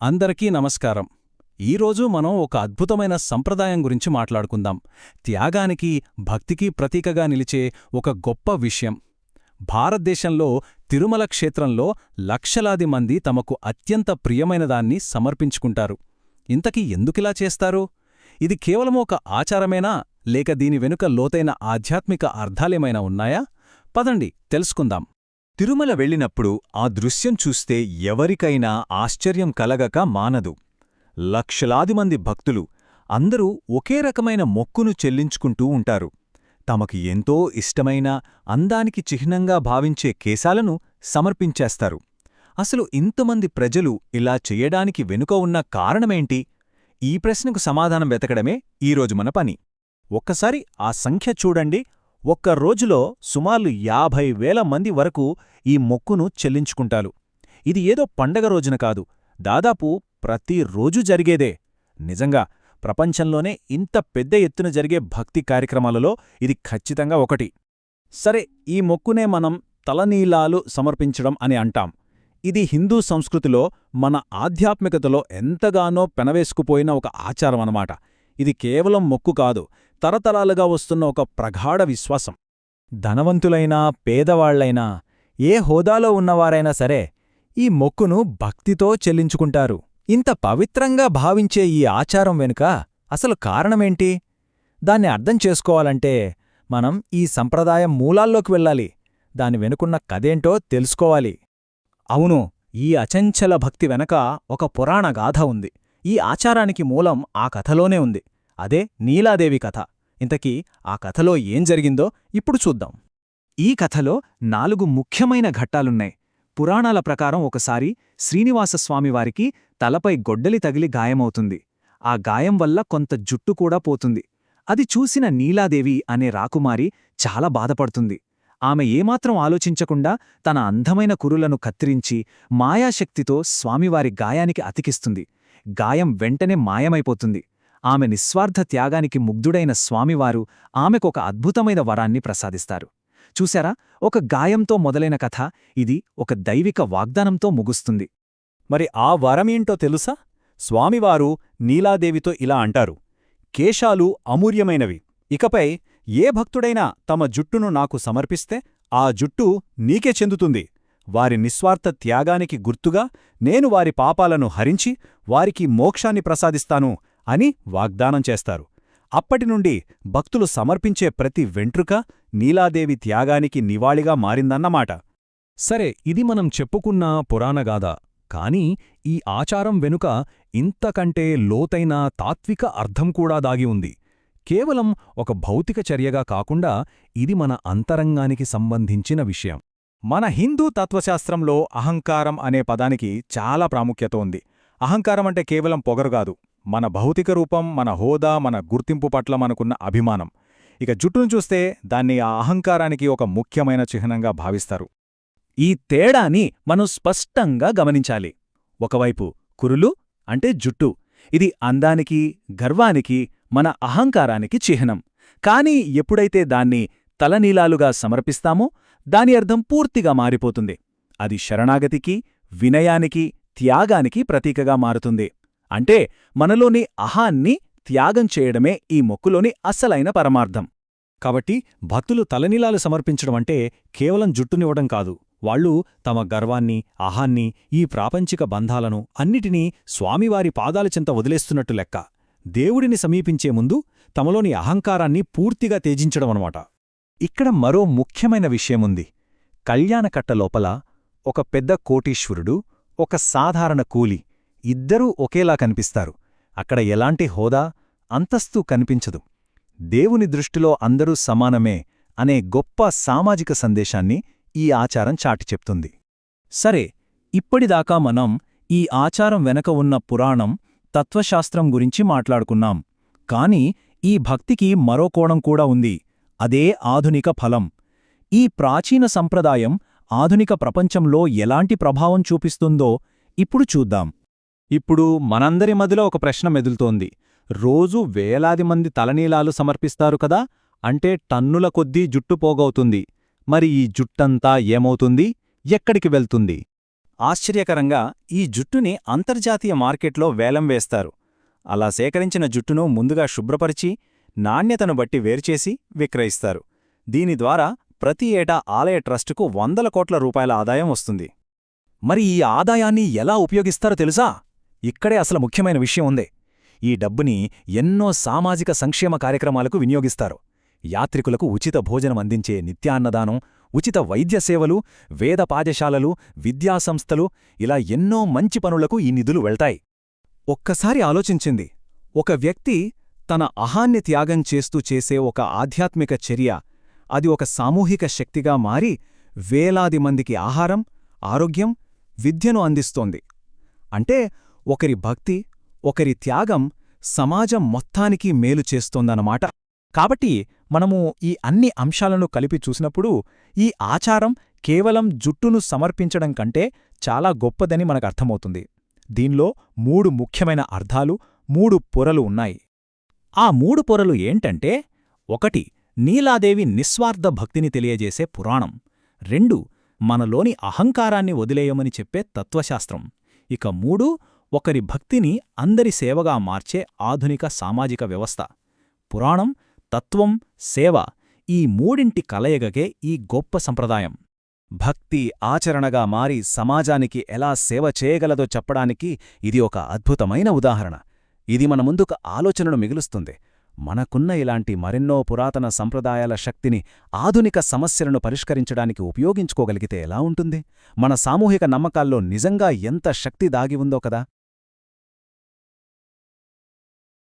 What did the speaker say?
అందరికీ నమస్కారం. ఈరోజు మనం ఒక అద్భుతమైన సంప్రదాయం గురించి మాట్లాడుకుందాం. త్యాగానికి, భక్తికి ప్రతీకగా నిలిచే ఒక గొప్ప విషయం. భారతదేశంలో తిరుమల క్షేత్రంలో లక్షలాది మంది తమకు అత్యంత ప్రియమైనదాన్ని సమర్పించుకుంటారు. ఇంతకీ ఎందుకిలా చేస్తారు? ఇది కేవలం ఒక ఆచారమేనా, లేక దీని వెనుక లోతైన ఆధ్యాత్మిక అర్థాలేమైనా ఉన్నాయా? పదండి తెలుసుకుందాం. తిరుమల వెళ్ళినప్పుడు ఆ దృశ్యం చూస్తే ఎవరికైనా ఆశ్చర్యం కలగక మానదు. లక్షలాది మంది భక్తులు అందరూ ఒకే రకమైన మొక్కును చెల్లించుకుంటూ ఉంటారు. తమకు ఎంతో ఇష్టమైన, అందానికి చిహ్నంగా భావించే కేశాలను సమర్పించేస్తారు. అసలు ఇంతమంది ప్రజలు ఇలా చెయ్యడానికి వెనుక ఉన్న కారణమేంటి? ఈ ప్రశ్నకు సమాధానం వెతకడమే ఈరోజు మన పని. ఒక్కసారి ఆ సంఖ్య చూడండి. ఒక్క రోజులో సుమారు 50,000 మంది వరకు ఈ మొక్కును చెల్లించుకుంటారు. ఇది ఏదో పండగ రోజున కాదు, దాదాపు ప్రతిరోజూ జరిగేదే. నిజంగా ప్రపంచంలోనే ఇంత పెద్ద ఎత్తున జరిగే భక్తి కార్యక్రమాలలో ఇది ఖచ్చితంగా ఒకటి. సరే, ఈ మొక్కునే మనం తలనీలాలు సమర్పించడం అని అంటాం. ఇది హిందూ సంస్కృతిలో, మన ఆధ్యాత్మికతలో ఎంతగానో పెనవేసుకుపోయిన ఒక ఆచారమన్నమాట. ఇది కేవలం మొక్కు కాదు, తరతరాలుగా వస్తున్న ఒక ప్రగాఢ విశ్వాసం. ధనవంతులైనా, పేదవాళ్లైనా, ఏ హోదాలో ఉన్నవారైనా సరే ఈ మొక్కును భక్తితో చెల్లించుకుంటారు. ఇంత పవిత్రంగా భావించే ఈ ఆచారం వెనుక అసలు కారణమేంటి? దాన్ని అర్థం చేసుకోవాలంటే మనం ఈ సంప్రదాయం మూలాల్లోకి వెళ్ళాలి. దాని వెనుకున్న కథేంటో తెలుసుకోవాలి. అవును, ఈ అచంచల భక్తి వెనక ఒక పురాణ గాథ ఉంది. ఈ ఆచారానికి మూలం ఆ కథలోనే ఉంది. అదే నీలాదేవి కథ. ఇంతకీ ఆ కథలో ఏం జరిగిందో ఇప్పుడు చూద్దాం. ఈ కథలో 4 ముఖ్యమైన ఘట్టాలున్నాయి. పురాణాల ప్రకారం ఒకసారి శ్రీనివాసస్వామివారికి తలపై గొడ్డలి తగిలి గాయమవుతుంది. ఆ గాయం వల్ల కొంత జుట్టు కూడా పోతుంది. అది చూసిన నీలాదేవి అనే రాకుమారి చాలా బాధపడుతుంది. ఆమె ఏమాత్రం ఆలోచించకుండా తన అందమైన కురులను కత్తిరించి మాయాశక్తితో స్వామివారి గాయానికి అతికిస్తుంది. గాయం వెంటనే మాయమైపోతుంది. ఆమె నిస్వార్థ త్యాగానికి ముగ్ధుడైన స్వామివారు ఆమెకొక అద్భుతమైన వరాన్ని ప్రసాదిస్తారు. చూశారా, ఒక గాయంతో మొదలైన కథ ఇది ఒక దైవిక వాగ్దానంతో ముగుస్తుంది. మరి ఆ వరమేంటో తెలుసా? స్వామివారు నీలాదేవితో ఇలా అంటారు: కేశాలు అమూల్యమైనవి. ఇకపై ఏ భక్తుడైనా తమ జుట్టును నాకు సమర్పిస్తే ఆ జుట్టు నీకే చెందుతుంది. వారి నిస్వార్థ త్యాగానికి గుర్తుగా నేను వారి పాపాలను హరించి వారికి మోక్షాన్ని ప్రసాదిస్తాను అని వాగ్దానం చేస్తారు. అప్పటినుండి భక్తులు సమర్పించే ప్రతి వెంట్రుక నీలాదేవి త్యాగానికి నివాళిగా మారిందన్నమాట. సరే, ఇది మనం చెప్పుకున్న పురాణగాథ. కాని ఈ ఆచారం వెనుక ఇంతకంటే లోతైన తాత్విక అర్థం కూడా దాగి ఉంది. కేవలం ఒక భౌతిక చర్యగా కాకుండా ఇది మన అంతరంగానికి సంబంధించిన విషయం. మన హిందూ తత్వశాస్త్రంలో అహంకారం అనే పదానికి చాలా ప్రాముఖ్యత ఉంది. అహంకారం అంటే కేవలం పొగరుగాదు, మన భౌతిక రూపం, మన హోదా, మన గుర్తింపు పట్ల మనకున్న అభిమానం. ఇక జుట్టును చూస్తే దాన్ని ఆ అహంకారానికి ఒక ముఖ్యమైన చిహ్నంగా భావిస్తారు. ఈ తేడాని మనం స్పష్టంగా గమనించాలి. ఒకవైపు కురులు అంటే జుట్టు, ఇది అందానికి, గర్వానికి, మన అహంకారానికి చిహ్నం. కాని ఎప్పుడైతే దాన్ని తలనీలాలుగా సమర్పిస్తామో దాని అర్థం పూర్తిగా మారిపోతుంది. అది శరణాగతికి, వినయానికి, త్యాగానికి ప్రతీకగా మారుతుంది. అంటే మనలోని అహాన్ని త్యాగం చేయడమే ఈ మొక్కులోని అసలైన పరమార్థం. కాబట్టి భక్తులు తలనీలాలు సమర్పించడమంటే కేవలం జుట్టునివ్వడం కాదు, వాళ్ళు తమ గర్వాన్ని, అహాన్ని, ఈ ప్రాపంచిక బంధాలను అన్నిటినీ స్వామివారి పాదాల చెంత వదిలేస్తున్నట్టు లెక్క. దేవుడిని సమీపించే ముందు తమలోని అహంకారాన్ని పూర్తిగా త్యజించడమన్నమాట. ఇక్కడ మరో ముఖ్యమైన విషయముంది. కళ్యాణకట్ట లోపల ఒక పెద్ద కోటీశ్వరుడు, ఒక సాధారణ కూలి, ఇద్దరూ ఒకేలా కనిపిస్తారు. అక్కడ ఎలాంటి హోదా, అంతస్తు కనిపించదు. దేవుని దృష్టిలో అందరూ సమానమే అనే గొప్ప సామాజిక సందేశాన్ని ఈ ఆచారం చాటి చెప్తుంది. సరే, ఇప్పటిదాకా మనం ఈ ఆచారం వెనక ఉన్న పురాణం, తత్వశాస్త్రం గురించి మాట్లాడుకున్నాం. కాని ఈ భక్తికి మరో కోణం కూడా ఉంది. అదే ఆధునిక ఫలం. ఈ ప్రాచీన సంప్రదాయం ఆధునిక ప్రపంచంలో ఎలాంటి ప్రభావం చూపిస్తుందో ఇప్పుడు చూద్దాం. ఇప్పుడు మనందరి మదిలో ఒక ప్రశ్న మెదులుతోంది. రోజూ వేలాది మంది తలనీలాలు సమర్పిస్తారు కదా, అంటే టన్నుల కొద్దీ జుట్టు పోగవుతుంది. మరి ఈ జుట్టంతా ఏమవుతుంది? ఎక్కడికి వెళ్తుంది? ఆశ్చర్యకరంగా ఈ జుట్టుని అంతర్జాతీయ మార్కెట్లో వేలం వేస్తారు. అలా సేకరించిన జుట్టును ముందుగా శుభ్రపరిచి నాణ్యతను బట్టి వేరుచేసి విక్రయిస్తారు. దీని ద్వారా ప్రతి ఏటా ఆలయ ట్రస్టుకు వందల కోట్ల రూపాయల ఆదాయం వస్తుంది. మరి ఈ ఆదాయాన్ని ఎలా ఉపయోగిస్తారో తెలుసా? ఇక్కడే అసలు ముఖ్యమైన విషయం ఉంది. ఈ డబ్బుని ఎన్నో సామాజిక సంక్షేమ కార్యక్రమాలకు వినియోగిస్తారు. యాత్రికులకు ఉచిత భోజనం అందించే నిత్యాన్నదానం, ఉచిత వైద్య సేవలు, వేద పాఠశాలలు, విద్యాసంస్థలు, ఇలా ఎన్నో మంచి పనులకు ఈ నిధులు వెళ్తాయి. ఒక్కసారి ఆలోచించింది, ఒక వ్యక్తి తన అహాన్ని త్యాగం చేస్తూ చేసే ఒక ఆధ్యాత్మిక చర్య, అది ఒక సామూహిక శక్తిగా మారి వేలాది మందికి ఆహారం, ఆరోగ్యం, విద్యను అందిస్తోంది. అంటే ఒకరి భక్తి, ఒకరి త్యాగం సమాజం మొత్తానికి మేలు చేస్తోందన్నమాట. కాబట్టి మనము ఈ అన్ని అంశాలను కలిపి చూసినప్పుడు ఈ ఆచారం కేవలం జుట్టును సమర్పించడం కంటే చాలా గొప్పదని మనకర్థమవుతుంది. దీనిలో 3 ముఖ్యమైన అర్థాలు, 3 పొరలు ఉన్నాయి. ఆ 3 పొరలు ఏంటంటే, 1 నీలాదేవి నిస్వార్థ భక్తిని తెలియజేసే పురాణం, 2 మనలోని అహంకారాన్ని వదిలేయమని చెప్పే తత్వశాస్త్రం, ఇక 3 ఒకరి భక్తిని అందరి సేవగా మార్చే ఆధునిక సామాజిక వ్యవస్థ. పురాణం, తత్వం, సేవ, ఈ 3 కలయికకే ఈ గొప్ప సంప్రదాయం. భక్తి ఆచరణగా మారి సమాజానికి ఎలా సేవ చేయగలదో చెప్పడానికి ఇది ఒక అద్భుతమైన ఉదాహరణ. ఇది మన ముందుకు ఆలోచనను మిగులుస్తుంది. మనకున్న ఇలాంటి మరెన్నో పురాతన సంప్రదాయాల శక్తిని ఆధునిక సమస్యలను పరిష్కరించడానికి ఉపయోగించుకోగలిగితే ఎలా ఉంటుంది? మన సామూహిక నమ్మకాల్లో నిజంగా ఎంత శక్తి దాగి ఉందో కదా.